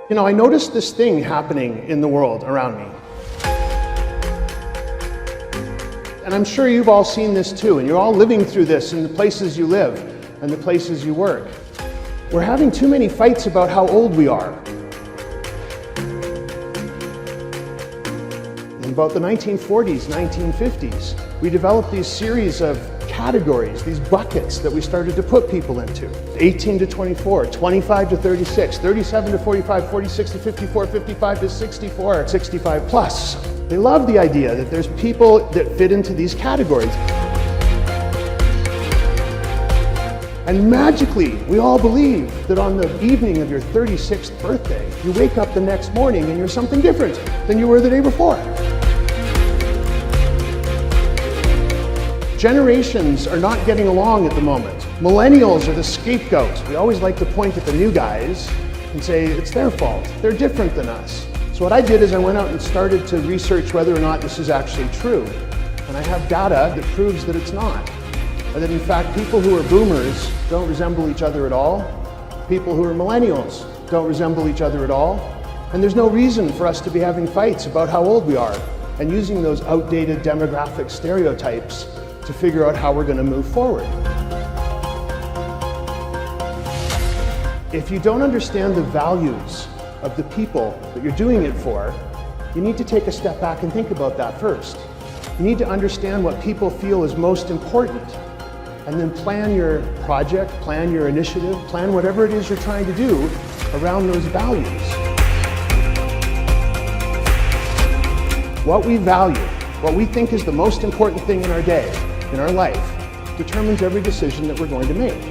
You know, I noticed this thing happening in the world around me. And I'm sure you've all seen this too, and you're all living through this in the places you live and the places you work. We're having too many fights about how old we are. In about the 1940s, 1950s, we developed these series of categories, these buckets that we started to put people into. 18 to 24, 25 to 36, 37 to 45, 46 to 54, 55 to 64, 65 plus. They love the idea that there's people that fit into these categories. And magically, we all believe that on the evening of your 36th birthday, you wake up the next morning and you're something different than you were the day before. Generations are not getting along at the moment. Millennials are the scapegoats. We always like to point at the new guys and say it's their fault. They're different than us. So what I did is I went out and started to research whether or not this is actually true. And I have data that proves that it's not. And that in fact, people who are boomers don't resemble each other at all. People who are millennials don't resemble each other at all. And there's no reason for us to be having fights about how old we are and using those outdated demographic stereotypes to figure out how we're going to move forward. If you don't understand the values of the people that you're doing it for, you need to take a step back and think about that first. You need to understand what people feel is most important, and then plan your project, plan your initiative, plan whatever it is you're trying to do around those values. What we value, what we think is the most important thing in our day, in our life, determines every decision that we're going to make.